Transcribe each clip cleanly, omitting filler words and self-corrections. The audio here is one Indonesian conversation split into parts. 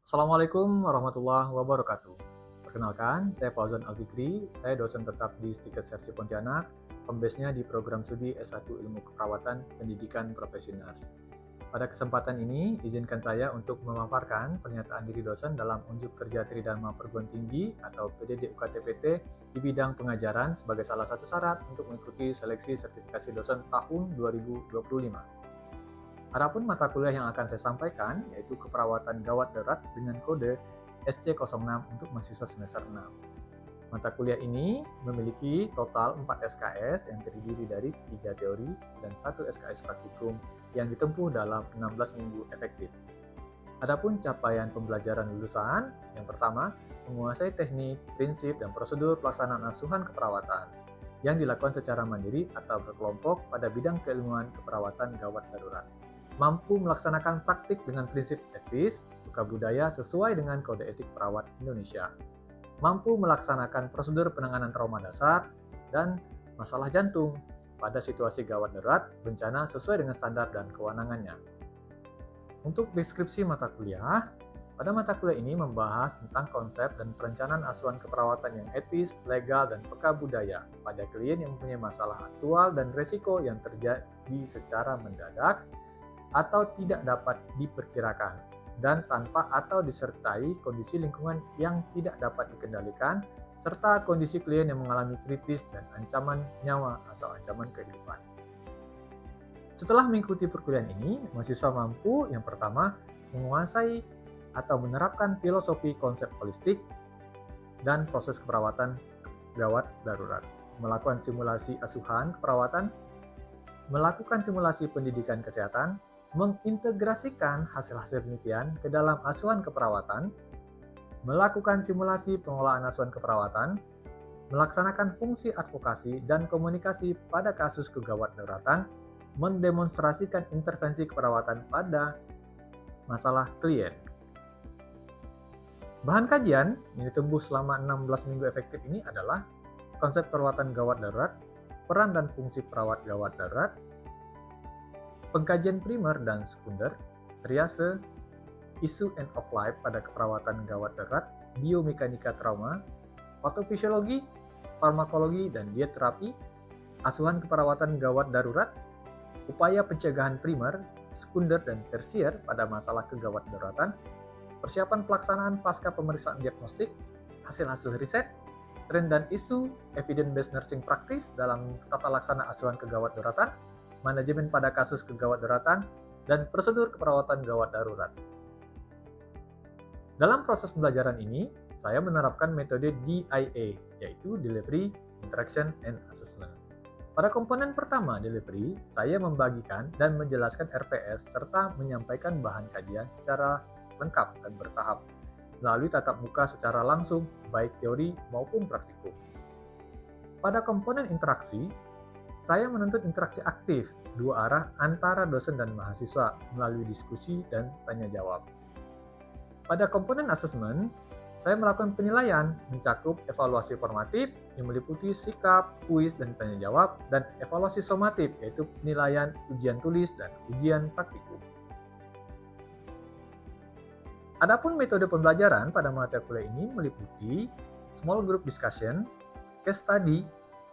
Assalamualaikum warahmatullahi wabarakatuh. Perkenalkan, saya Fauzan Alfikri, saya dosen tetap di Stikes Sersi Pontianak, pembesnya di program studi S1 Ilmu Keperawatan Pendidikan Profesionals. Pada kesempatan ini, izinkan saya untuk memaparkan pernyataan diri dosen dalam unjuk kerja Tridharma Perguruan Tinggi atau PDD UKT-PT di bidang pengajaran sebagai salah satu syarat untuk mengikuti seleksi sertifikasi dosen tahun 2025. Adapun mata kuliah yang akan saya sampaikan yaitu keperawatan gawat darurat dengan kode SC06 untuk mahasiswa semester 6. Mata kuliah ini memiliki total 4 SKS yang terdiri dari 3 teori dan 1 SKS praktikum yang ditempuh dalam 16 minggu efektif. Adapun capaian pembelajaran lulusan, yang pertama, menguasai teknik, prinsip, dan prosedur pelaksanaan asuhan keperawatan yang dilakukan secara mandiri atau berkelompok pada bidang keilmuan keperawatan gawat darurat. Mampu melaksanakan praktik dengan prinsip etis, suka budaya sesuai dengan Kode Etik Perawat Indonesia. Mampu melaksanakan prosedur penanganan trauma dasar dan masalah jantung pada situasi gawat darurat bencana sesuai dengan standar dan kewenangannya. Untuk deskripsi mata kuliah, pada mata kuliah ini membahas tentang konsep dan perencanaan asuhan keperawatan yang etis, legal, dan peka budaya pada klien yang mempunyai masalah aktual dan resiko yang terjadi secara mendadak atau tidak dapat diperkirakan, dan tanpa atau disertai kondisi lingkungan yang tidak dapat dikendalikan, serta kondisi klien yang mengalami kritis dan ancaman nyawa atau ancaman kehidupan. Setelah mengikuti perkuliahan ini, mahasiswa mampu yang pertama menguasai atau menerapkan filosofi konsep holistik dan proses keperawatan gawat darurat, melakukan simulasi asuhan keperawatan, melakukan simulasi pendidikan kesehatan, mengintegrasikan hasil-hasil penelitian ke dalam asuhan keperawatan, melakukan simulasi pengelolaan asuhan keperawatan, melaksanakan fungsi advokasi dan komunikasi pada kasus kegawat daruratan, mendemonstrasikan intervensi keperawatan pada masalah klien. Bahan kajian yang ditempuh selama 16 minggu efektif ini adalah konsep perawatan gawat darurat, peran dan fungsi perawat gawat darurat, pengkajian primer dan sekunder, triase, isu end of life pada keperawatan gawat darurat, biomekanika trauma, patofisiologi, farmakologi dan diet terapi, asuhan keperawatan gawat darurat, upaya pencegahan primer, sekunder dan tersier pada masalah kegawat daruratan, persiapan pelaksanaan pasca pemeriksaan diagnostik, hasil-hasil riset, tren dan isu, evidence-based nursing practice dalam tata laksana asuhan kegawat daruratan, manajemen pada kasus kegawat daruratan, dan prosedur keperawatan gawat darurat. Dalam proses pembelajaran ini, saya menerapkan metode DIA, yaitu Delivery, Interaction, and Assessment. Pada komponen pertama delivery, saya membagikan dan menjelaskan RPS serta menyampaikan bahan kajian secara lengkap dan bertahap, melalui tatap muka secara langsung, baik teori maupun praktikum. Pada komponen interaksi, saya menuntut interaksi aktif dua arah antara dosen dan mahasiswa melalui diskusi dan tanya jawab. Pada komponen asesmen, saya melakukan penilaian mencakup evaluasi formatif yang meliputi sikap, kuis, dan tanya jawab, dan evaluasi somatif yaitu penilaian ujian tulis dan ujian praktikum. Adapun metode pembelajaran pada mata kuliah ini meliputi small group discussion, case study,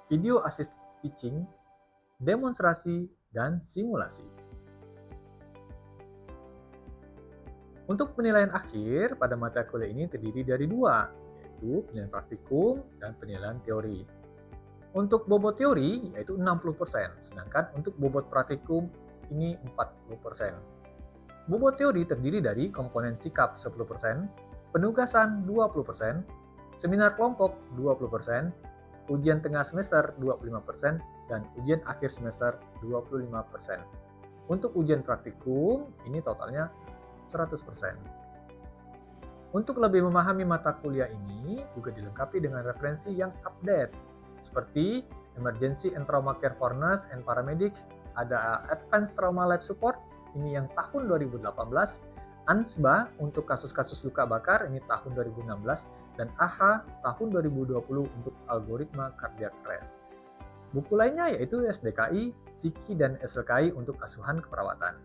video assist teaching, demonstrasi, dan simulasi. Untuk penilaian akhir pada mata kuliah ini terdiri dari dua, yaitu penilaian praktikum dan penilaian teori. Untuk bobot teori yaitu 60%, sedangkan untuk bobot praktikum ini 40%. Bobot teori terdiri dari komponen sikap 10%, penugasan 20%, seminar kelompok 20%, ujian tengah semester 25%, dan ujian akhir semester 25%. Untuk ujian praktikum, ini totalnya 100%. Untuk lebih memahami mata kuliah ini, juga dilengkapi dengan referensi yang update, seperti Emergency and Trauma Care for Nurse and Paramedics, ada Advanced Trauma Life Support, ini yang tahun 2018, ANSBA untuk kasus-kasus luka bakar ini tahun 2016, dan AHA tahun 2020 untuk algoritma cardiac arrest. Buku lainnya yaitu SDKI, SIKI, dan SLKI untuk asuhan keperawatan.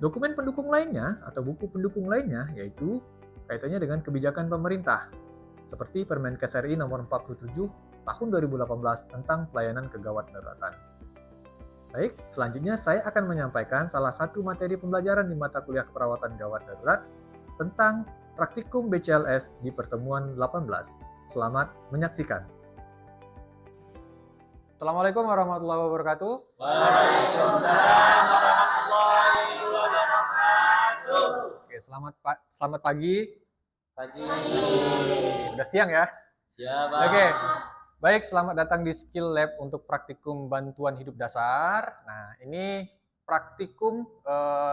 Dokumen pendukung lainnya atau buku pendukung lainnya yaitu kaitannya dengan kebijakan pemerintah, seperti Permenkes RI nomor 47 tahun 2018 tentang pelayanan kegawat daruratan. Baik, selanjutnya saya akan menyampaikan salah satu materi pembelajaran di mata kuliah keperawatan gawat darurat tentang praktikum BCLS di pertemuan 18. Selamat menyaksikan. Assalamualaikum warahmatullahi wabarakatuh. Waalaikumsalam warahmatullahi wabarakatuh. Oke, selamat pagi. Pagi. Udah siang ya? Ya, Pak. Oke. Baik, selamat datang di Skill Lab untuk praktikum bantuan hidup dasar. Nah, ini praktikum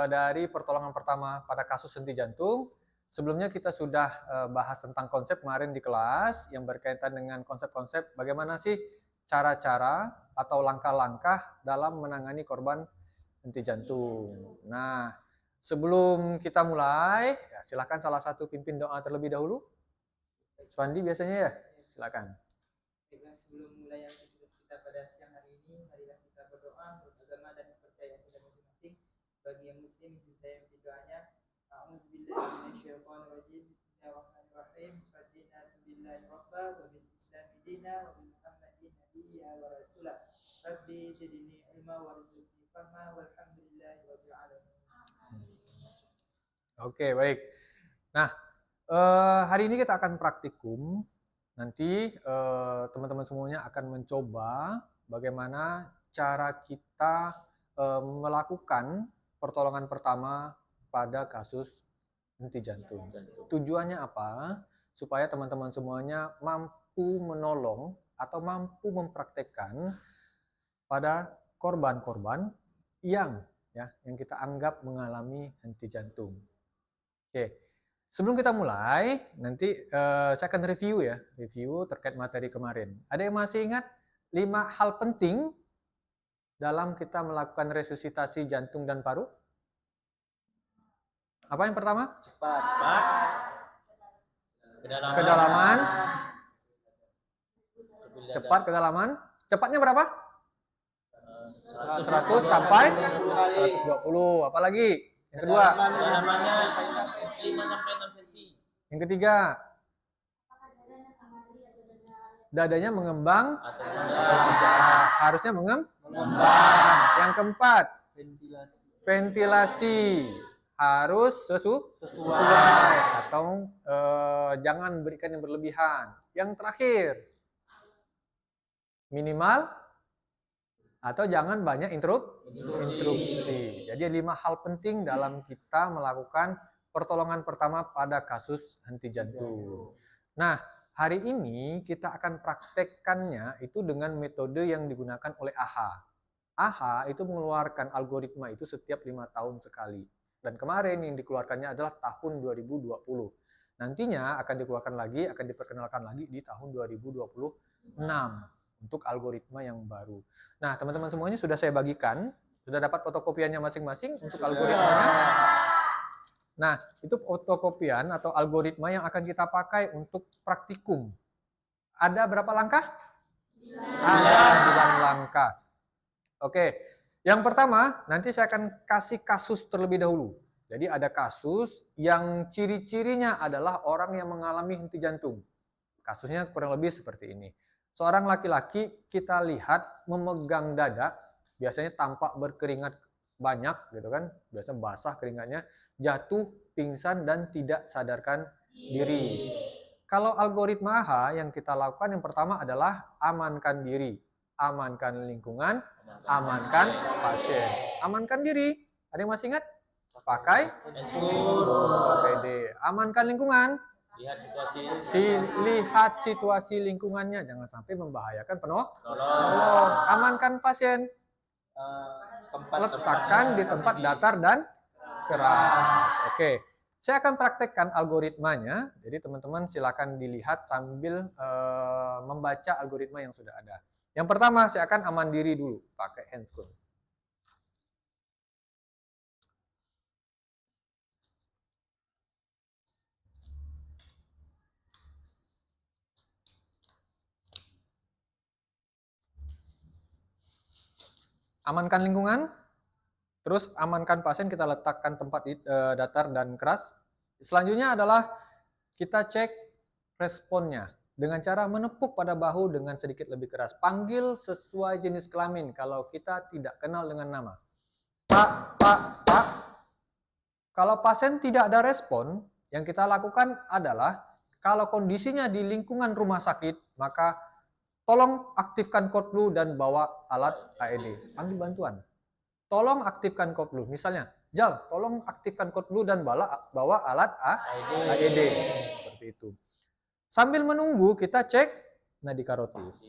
dari pertolongan pertama pada kasus henti jantung. Sebelumnya kita sudah bahas tentang konsep kemarin di kelas yang berkaitan dengan konsep-konsep bagaimana sih cara-cara atau langkah-langkah dalam menangani korban henti jantung. Nah, sebelum kita mulai, ya silakan salah satu pimpin doa terlebih dahulu. Suandi biasanya ya, silakan. Sebelum mulai aktivitas kita pada siang hari ini, marilah kita berdoa menurut agama dan kepercayaan kita masing-masing. Bagi yang muslim, saya minta doanya. A'udzubillahi minasyaitonirrajim. Bismillahirrahmanirrahim. Fadina billahi rabba wa bil islami dina wa bil muhammadin nabiyya wa rasulah. Rabbi zidni ilma warzuqni fahma walhamdulillahi rabbil alamin. Oke, baik. Nah, hari ini kita akan praktikum. Nanti teman-teman semuanya akan mencoba bagaimana cara kita melakukan pertolongan pertama pada kasus henti jantung. Tujuannya apa? Supaya teman-teman semuanya mampu menolong atau mampu mempraktekkan pada korban-korban yang kita anggap mengalami henti jantung. Oke. Sebelum kita mulai, nanti saya akan review terkait materi kemarin. Ada yang masih ingat 5 hal penting dalam kita melakukan resusitasi jantung dan paru? Apa yang pertama? Cepat. Kedalaman. Cepat kedalaman. Cepatnya berapa? 100 sampai 120. Apalagi? Yang kedua? Kedalamannya 5 sampai 6 cm. Yang ketiga? Dadanya mengembang atau tidak? Harusnya mengembang. Yang keempat? Ventilasi. Harus sesuai atau jangan berikan yang berlebihan. Yang terakhir? Minimal atau jangan banyak instruksi. Jadi 5 hal penting dalam kita melakukan pertolongan pertama pada kasus henti jantung. Nah, hari ini kita akan praktekkannya itu dengan metode yang digunakan oleh AHA. AHA itu mengeluarkan algoritma itu setiap 5 tahun sekali. Dan kemarin yang dikeluarkannya adalah tahun 2020. Nantinya akan diperkenalkan lagi di tahun 2026 untuk algoritma yang baru. Nah, teman-teman semuanya sudah saya bagikan, sudah dapat fotokopiannya masing-masing untuk algoritmanya. Nah, itu fotokopian atau algoritma yang akan kita pakai untuk praktikum. Ada berapa langkah? Ada 9 langkah. Oke, yang pertama nanti saya akan kasih kasus terlebih dahulu. Jadi ada kasus yang ciri-cirinya adalah orang yang mengalami henti jantung. Kasusnya kurang lebih seperti ini. Seorang laki-laki kita lihat memegang dada, biasanya tampak berkeringat banyak gitu kan, biasanya basah keringatnya, jatuh, pingsan dan tidak sadarkan diri. Kalau algoritma AHA yang kita lakukan yang pertama adalah amankan diri, amankan lingkungan, amankan pasien. Amankan diri, ada yang masih ingat? Pakai APD. Amankan lingkungan. Lihat situasi lingkungannya, jangan sampai membahayakan penolong. Amankan pasien. Letakkan di tempat datar dan keras. Oke, saya akan praktekkan algoritmanya. Jadi teman-teman silakan dilihat sambil membaca algoritma yang sudah ada. Yang pertama saya akan aman diri dulu pakai handscoon. Amankan lingkungan. Terus amankan pasien, kita letakkan tempat datar dan keras. Selanjutnya adalah kita cek responnya dengan cara menepuk pada bahu dengan sedikit lebih keras. Panggil sesuai jenis kelamin kalau kita tidak kenal dengan nama. Pak, Pak, Pak. Kalau pasien tidak ada respon, yang kita lakukan adalah kalau kondisinya di lingkungan rumah sakit, maka tolong aktifkan cord blue dan bawa alat AED. Panggil bantuan. Tolong aktifkan cord blue. Misalnya, Jal, tolong aktifkan cord blue dan bawa alat AED. Seperti itu. Sambil menunggu, kita cek nadi karotis.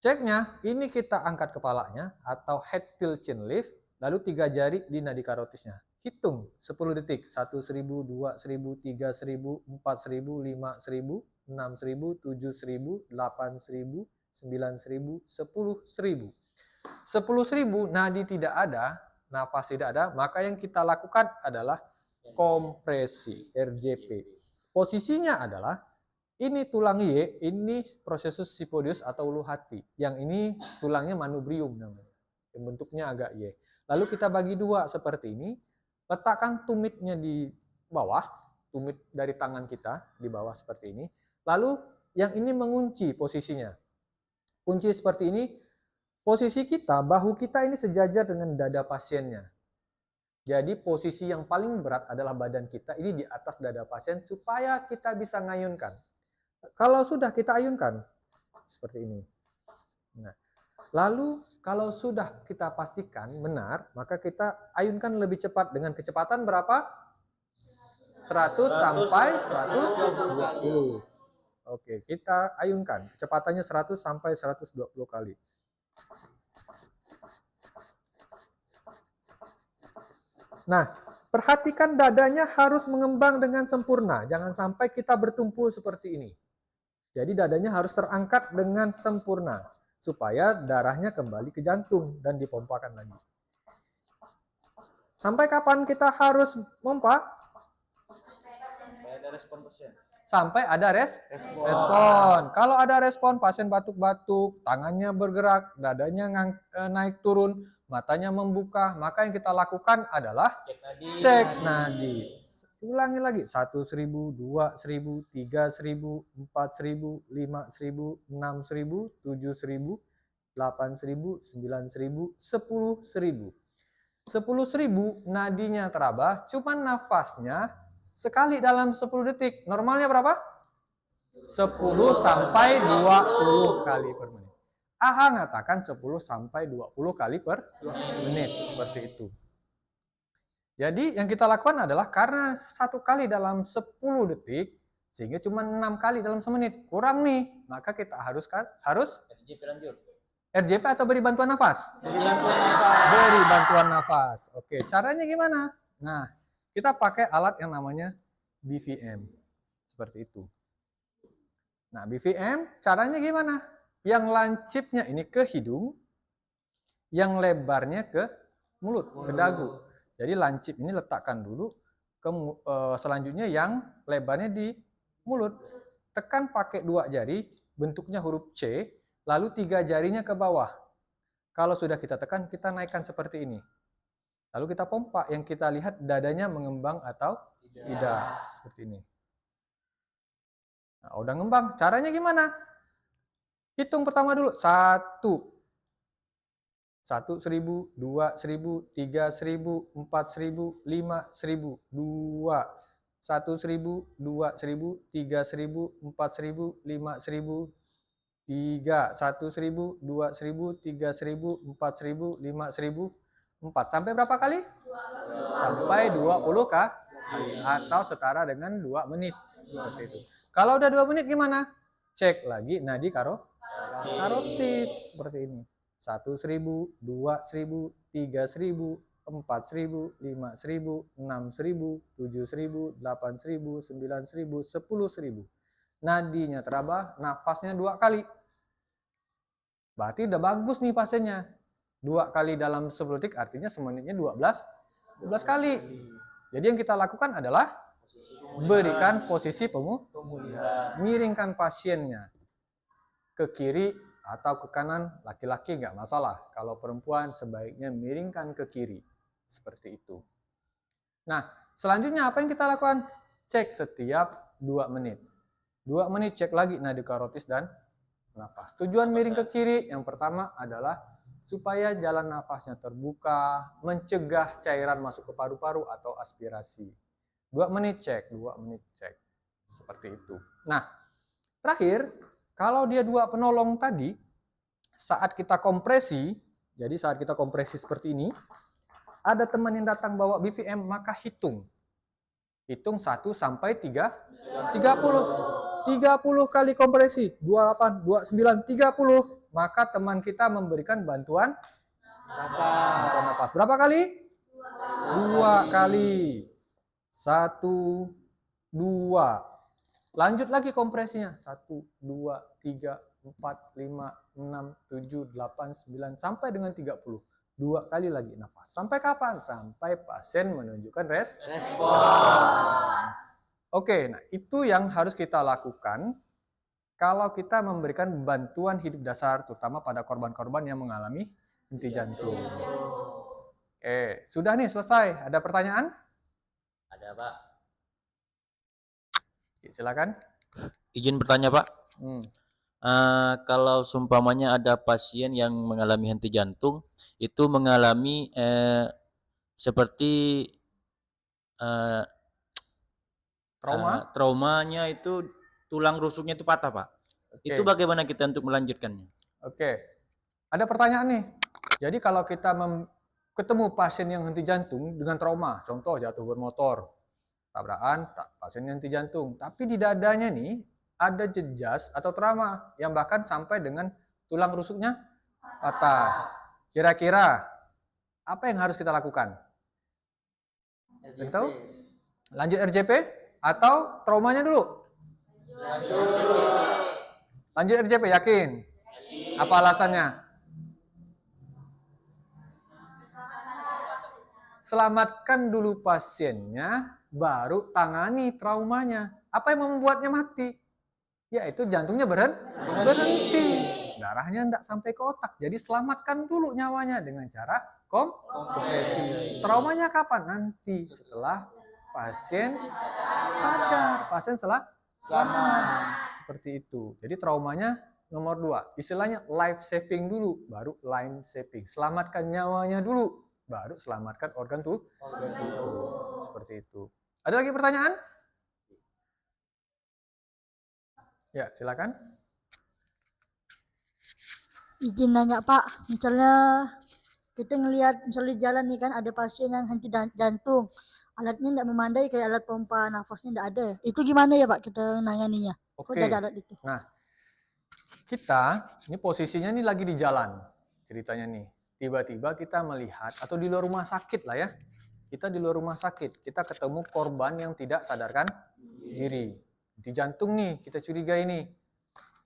Ceknya, ini kita angkat kepalanya atau head tilt chin lift, lalu 3 jari di nadi karotisnya. Hitung 10 detik. 1.000, 2.000, 3.000, 4.000, 5.000, 6.000, 7.000, 8.000, 9.000, 10.000. 10.000 nadi tidak ada, napas tidak ada, maka yang kita lakukan adalah kompresi, RJP. Posisinya adalah ini tulang Y, ini prosesus sipodius atau ulu hati. Yang ini tulangnya manubrium namanya. Yang bentuknya agak Y. Lalu kita bagi dua seperti ini, letakkan tumitnya di bawah, tumit dari tangan kita di bawah seperti ini. Lalu yang ini mengunci posisinya. Kunci seperti ini. Posisi kita, bahu kita ini sejajar dengan dada pasiennya. Jadi posisi yang paling berat adalah badan kita ini di atas dada pasien supaya kita bisa ngayunkan. Kalau sudah kita ayunkan seperti ini. Nah, lalu kalau sudah kita pastikan benar, maka kita ayunkan lebih cepat dengan kecepatan berapa? 100 sampai 120. Oke, kita ayunkan. Kecepatannya 100 sampai 120 kali. Nah, perhatikan dadanya harus mengembang dengan sempurna. Jangan sampai kita bertumpu seperti ini. Jadi dadanya harus terangkat dengan sempurna. Supaya darahnya kembali ke jantung dan dipompakan lagi. Sampai kapan kita harus pompa? Sampai ada respon pasien. Sampai ada respon. Kalau ada respon, pasien batuk-batuk, tangannya bergerak, dadanya naik turun, matanya membuka, maka yang kita lakukan adalah cek nadi. Ulangi lagi. 1.000, 2.000, 3.000, 4.000, 5.000, 6.000, 7.000, 8.000, 9.000, 10.000. 10.000 nadinya teraba, cuman nafasnya sekali dalam 10 detik. Normalnya berapa? 10 sampai 20 kali per menit. AHA mengatakan 10 sampai 20 kali per menit. Seperti itu. Jadi yang kita lakukan adalah karena 1 kali dalam 10 detik, sehingga cuma 6 kali dalam semenit. Kurang nih, maka kita harus RJP lanjut. RJP atau beri bantuan nafas? Beri bantuan nafas. Beri bantuan nafas. Oke, caranya gimana? Nah, kita pakai alat yang namanya BVM. Seperti itu. Nah, BVM caranya gimana? Yang lancipnya ini ke hidung, yang lebarnya ke mulut, ke dagu. Jadi lancip ini letakkan dulu, selanjutnya yang lebarnya di mulut. Tekan pakai 2 jari, bentuknya huruf C, lalu 3 jarinya ke bawah. Kalau sudah kita tekan, kita naikkan seperti ini. Lalu kita pompa, yang kita lihat dadanya mengembang atau tidak. Seperti ini. Nah, udah ngembang. Caranya gimana? Hitung pertama dulu. 1. 1.000, 2.000, 3.000, 4.000, 5.000, 2. 1.000, 2.000, 3.000, 4.000, 5.000, 3. 1.000, 2.000, 3.000, 4.000, 5.000, 4. Sampai berapa kali? 20. Sampai 20 kali. Atau setara dengan 2 menit. Seperti itu. Kalau udah 2 menit gimana? Cek lagi nadi karotis. Seperti ini. 1.000, 2.000, 3.000, 4.000, 5.000, 6.000, 7.000, 8.000, 9.000, 10.000. Nadinya teraba, nafasnya 2 kali. Berarti udah bagus nih pasiennya. 2 kali dalam 10 detik artinya semenitnya 12 kali. Jadi yang kita lakukan adalah berikan posisi pemulihan. Miringkan pasiennya ke kiri atau ke kanan, laki-laki nggak masalah. Kalau perempuan sebaiknya miringkan ke kiri. Seperti itu. Nah, selanjutnya apa yang kita lakukan? Cek setiap 2 menit. 2 menit cek lagi nadi karotis dan nafas. Tujuan miring ke kiri yang pertama adalah supaya jalan nafasnya terbuka, mencegah cairan masuk ke paru-paru atau aspirasi. 2 menit cek, 2 menit cek. Seperti itu. Nah, terakhir, kalau dia 2 penolong tadi, saat kita kompresi, jadi saat kita kompresi seperti ini, ada teman yang datang bawa BVM, maka hitung. Hitung 1 sampai 30. 30 kali kompresi, 28, 29, 30. Maka teman kita memberikan bantuan nafas. Berapa kali? 2 kali. 1, 2. Lanjut lagi kompresinya. 1, 2, 3, 4, 5, 6, 7, 8, 9, sampai dengan 30. 2 kali lagi nafas. Sampai kapan? Sampai pasien menunjukkan respon. Oke, nah itu yang harus kita lakukan kalau kita memberikan bantuan hidup dasar, terutama pada korban-korban yang mengalami henti jantung. Oke, sudah nih selesai. Ada pertanyaan? Ada, Pak. Silakan. Izin bertanya, Pak. Kalau seumpamanya ada pasien yang mengalami henti jantung, itu mengalami seperti traumanya itu tulang rusuknya itu patah, Pak. Oke. Itu bagaimana kita untuk melanjutkannya? Oke. Ada pertanyaan nih. Jadi kalau kita ketemu pasien yang henti jantung dengan trauma, contoh jatuh bermotor, tabrakan, pasien yang henti jantung, tapi di dadanya nih ada jejas atau trauma yang bahkan sampai dengan tulang rusuknya patah. Kira-kira apa yang harus kita lakukan? Tahu? Lanjut RJP atau traumanya dulu? Lanjut RJP, yakin? Apa alasannya? Selamatkan dulu pasiennya, baru tangani traumanya. Apa yang membuatnya mati? Yaitu jantungnya berhenti. Darahnya tidak sampai ke otak. Jadi selamatkan dulu nyawanya dengan cara kompresi. Traumanya kapan? Nanti setelah pasien sadar, pasien selamat. Seperti itu. Jadi traumanya nomor 2. Istilahnya life saving dulu, baru line saving. Selamatkan nyawanya dulu, baru selamatkan organ tubuh. Seperti itu. Ada lagi pertanyaan? Ya, silakan. Izin nanya Pak, misalnya kita ngelihat misalnya di jalan nih kan ada pasien yang henti jantung, alatnya tidak memandai kayak alat pompa nafasnya tidak ada. Itu gimana ya Pak kita nanganinya? Oke. Ada alat itu. Nah, kita ini posisinya nih lagi di jalan ceritanya nih. Tiba-tiba kita melihat atau di luar rumah sakit lah ya. Kita di luar rumah sakit, kita ketemu korban yang tidak sadarkan diri. Di jantung nih, kita curiga ini.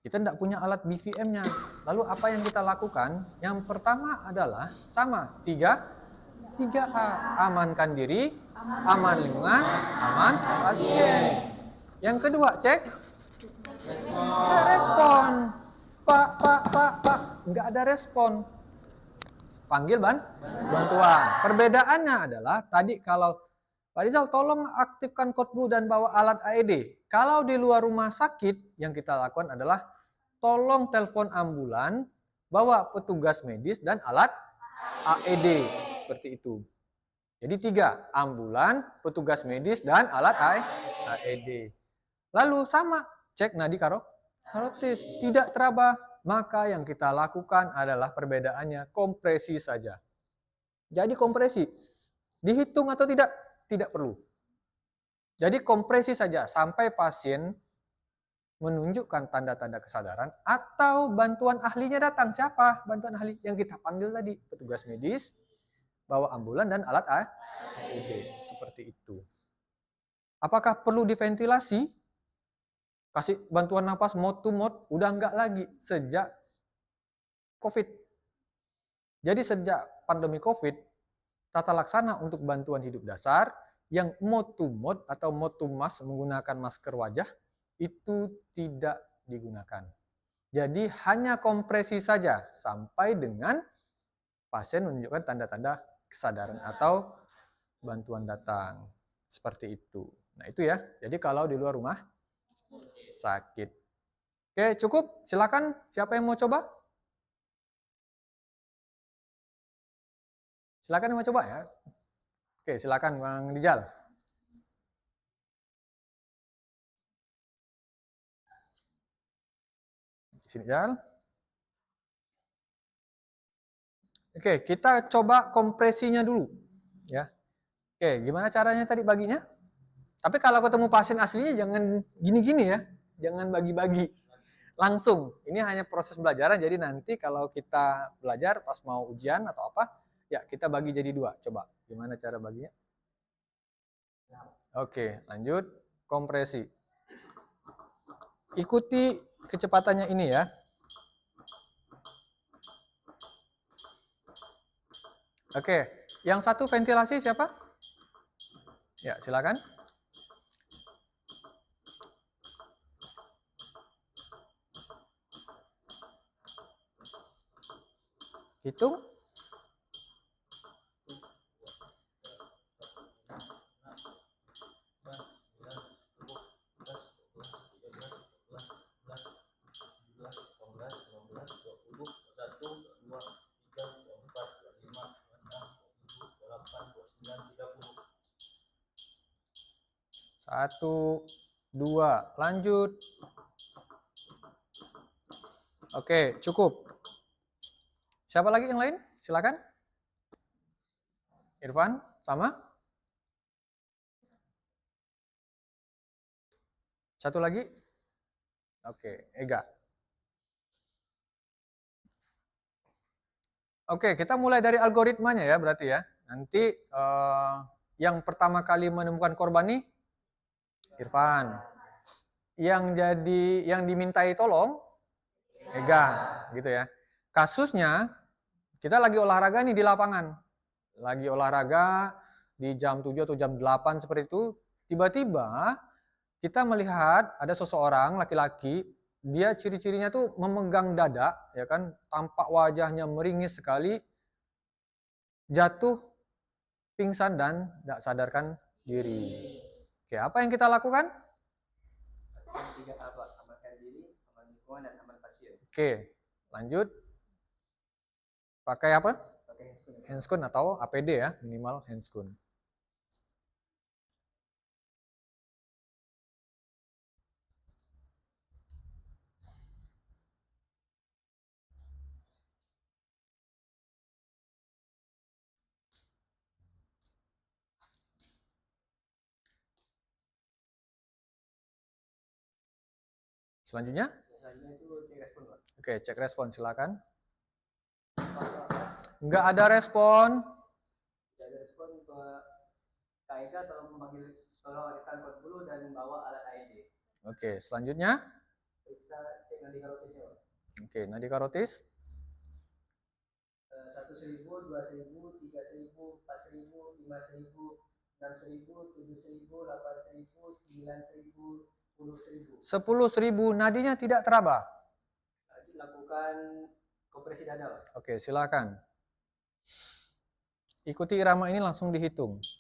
Kita tidak punya alat BVM-nya. Lalu apa yang kita lakukan? Yang pertama adalah sama, 3A. Amankan diri, aman lingkungan, aman pasien. Yang kedua, cek respon. Pak, nggak ada respon. Panggil bantuan. Perbedaannya adalah tadi kalau Pak Rizal tolong aktifkan kode blue dan bawa alat AED. Kalau di luar rumah sakit yang kita lakukan adalah tolong telepon ambulan, bawa petugas medis dan alat AED. Seperti itu. Jadi 3, ambulan, petugas medis dan alat AED. Lalu sama, cek nadi karotis, tidak teraba, maka yang kita lakukan adalah perbedaannya kompresi saja. Jadi kompresi, dihitung atau tidak? Tidak perlu. Jadi kompresi saja sampai pasien menunjukkan tanda-tanda kesadaran atau bantuan ahlinya datang. Siapa bantuan ahli? Yang kita panggil tadi, petugas medis, bawa ambulan dan alat AED. Seperti itu. Apakah perlu diventilasi? Kasih bantuan napas mode to mode? Udah enggak lagi sejak COVID. Jadi sejak pandemi COVID, tata laksana untuk bantuan hidup dasar yang mode to mode atau mode to mask menggunakan masker wajah itu tidak digunakan. Jadi hanya kompresi saja sampai dengan pasien menunjukkan tanda-tanda kesadaran atau bantuan datang. Seperti itu. Nah itu ya, jadi kalau di luar rumah sakit. Oke, cukup. Silakan, siapa yang mau coba? Silakan yang mau coba ya. Oke, silakan Bang Rijal. Di sini Rijal. Oke, kita coba kompresinya dulu. Ya. Oke, gimana caranya tadi baginya? Tapi kalau ketemu pasien aslinya jangan gini-gini ya. Jangan bagi-bagi. Langsung. Ini hanya proses belajaran, jadi nanti kalau kita belajar pas mau ujian atau apa, ya kita bagi jadi 2. Coba, gimana cara baginya? Oke, lanjut. Kompresi. Ikuti kecepatannya ini ya. Oke, yang satu ventilasi siapa? Ya, silakan. Hitung. Satu, 2, lanjut. Oke, cukup. Siapa lagi yang lain? Silakan. Irfan, sama? Satu lagi? Oke, Ega. Oke, kita mulai dari algoritmanya ya berarti ya. Nanti yang pertama kali menemukan korban nih Irfan. Yang dimintai tolong Ega, gitu ya. Kasusnya kita lagi olahraga nih di lapangan. Lagi olahraga di jam 7 atau jam 8 seperti itu, tiba-tiba kita melihat ada seseorang laki-laki, dia ciri-cirinya tuh memegang dada, ya kan, tampak wajahnya meringis sekali, jatuh, pingsan dan tidak sadarkan diri. Oke, apa yang kita lakukan? 3 apa? Amankan diri, aman lingkungan, dan aman pasien. Oke, lanjut. Pakai apa? Pakai Handscoon atau APD ya, minimal handscoon. Selanjutnya? Selanjutnya itu cek respon, Pak. Oke, cek respon silakan. Nggak ada respon. Tidak ada respon, KIK tolong memanggil rekan Korpulu dan membawa alat AED. Oke, selanjutnya? Periksa cek nadi karotisnya, Pak. Oke, nadi karotis. 1.000, 2.000, 3.000, 4.000, 5.000, 6.000, 7.000, 8.000, 9.000, 10.000. 10.000 nadinya tidak teraba. Lakukan kompresi dada, Pak. Oke, silakan. Ikuti irama ini langsung dihitung. 1,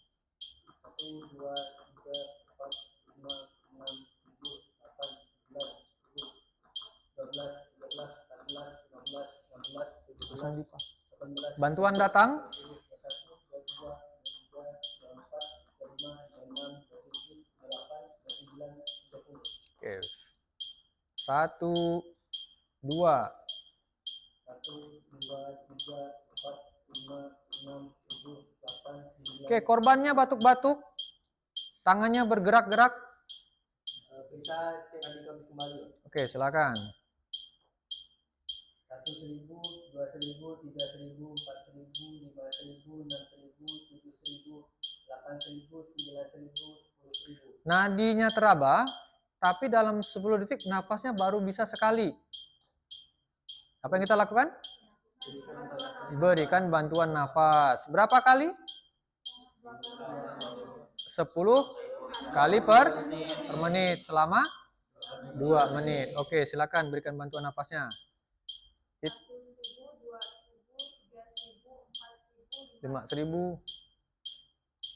2, 3, 4, 5, 6, 7, 8, 9, 10, 12, 13, 14, 15, 16, 17, Langsung dipas. 18. Bantuan datang. 1, 2, 3, 4, 5, 6, 7, 8, 9, 30. Oke. 1, 2. 1, 2, 3, 4, 5, 6, 7, 8, 9. Oke, korbannya batuk-batuk. Tangannya bergerak-gerak. Periksa cek nadi karotis kembali. Oke, silakan. 1.000, 2.000, 3.000, 4.000, 5.000, 6.000, 7.000, 8.000, 9.000, 10.000. Nadinya teraba, tapi dalam 10 detik nafasnya baru bisa sekali. Apa yang kita lakukan? Berikan bantuan nafas. Berapa kali? 10 kali per menit selama 2 menit. Oke, silakan berikan bantuan nafasnya. 1.000, 2.000, 3.000, 4.000, 5.000.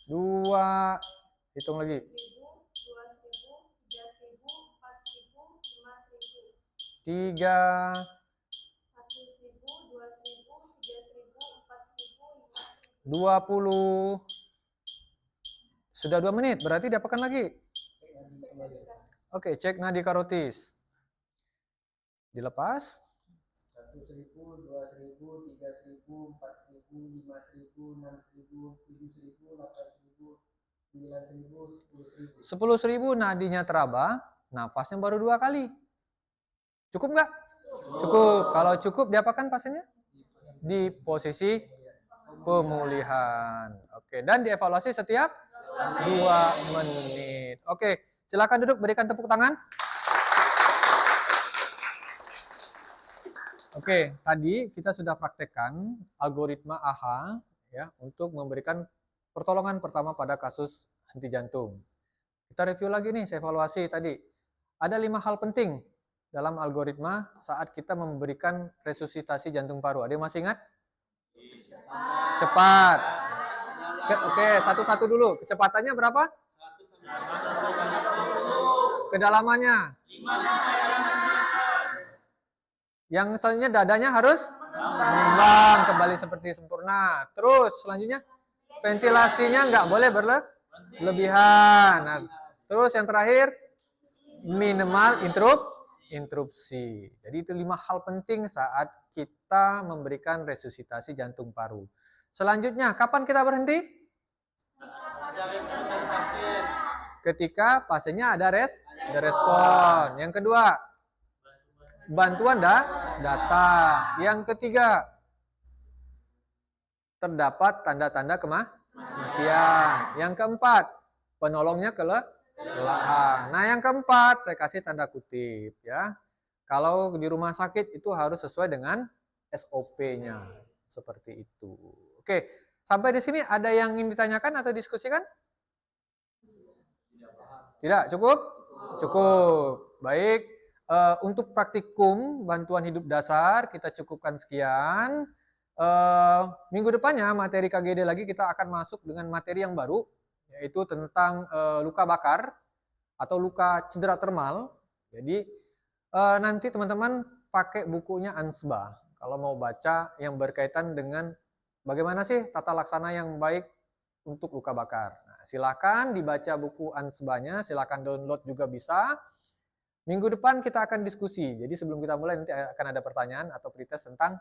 2. Hitung lagi. 1.000, 2.000, 3.000, 4.000, 5.000. 3. 1.000, 2.000, 3.000, 4.000, 5.000. 20. Sudah 2 menit, berarti diapakan lagi? Oke, cek nadi karotis. Dilepas. 1.000, 2.000, 3.000, 4.000, 5.000, 6.000, 7.000, 8.000, 9.000, 10.000. 10.000 nadinya teraba, nafasnya baru 2 kali. Cukup nggak? Cukup. Kalau cukup, diapakan pasiennya? Di posisi pemulihan. Oke, dan dievaluasi setiap 2 menit. Oke, silakan duduk, berikan tepuk tangan. Oke, tadi kita sudah praktekkan algoritma AHA ya untuk memberikan pertolongan pertama pada kasus henti jantung. Kita review lagi nih, saya evaluasi tadi. Ada 5 hal penting dalam algoritma saat kita memberikan resusitasi jantung paru. Ada yang masih ingat? Cepat. Oke, satu-satu dulu. Kecepatannya berapa? Kedalamannya? Yang selanjutnya dadanya harus mengembang kembali seperti sempurna. Terus selanjutnya ventilasinya nggak boleh berlebihan. Nah, terus yang terakhir minimal interupsi. Jadi itu 5 hal penting saat kita memberikan resusitasi jantung paru. Selanjutnya, kapan kita berhenti? Ketika pasiennya ada respon. Yang kedua, bantuan datang. Yang ketiga, terdapat tanda-tanda kematian. Yang keempat, penolongnya kelelahan. Nah, yang keempat, saya kasih tanda kutip ya. Kalau di rumah sakit itu harus sesuai dengan SOP-nya. Seperti itu. Oke, sampai di sini ada yang ingin ditanyakan atau diskusikan? Tidak, cukup? Cukup. Baik. Untuk praktikum bantuan hidup dasar kita cukupkan sekian. Minggu depannya materi KGD lagi kita akan masuk dengan materi yang baru, yaitu tentang luka bakar atau luka cedera termal. Jadi nanti teman-teman pakai bukunya Ansbah kalau mau baca yang berkaitan dengan bagaimana sih tata laksana yang baik untuk luka bakar. Nah, silakan dibaca buku Ansbahnya, silakan download juga bisa. Minggu depan kita akan diskusi. Jadi sebelum kita mulai nanti akan ada pertanyaan atau pretest tentang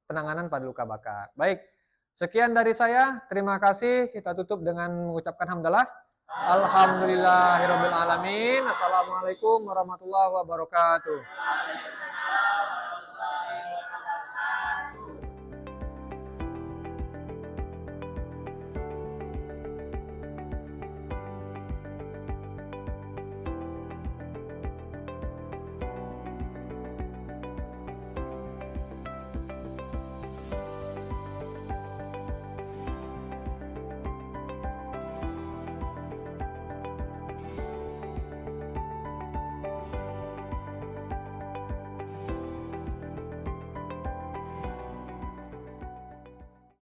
penanganan pada luka bakar. Baik, sekian dari saya. Terima kasih. Kita tutup dengan mengucapkan hamdalah. Alhamdulillahirabbil alamin. Assalamualaikum warahmatullahi wabarakatuh.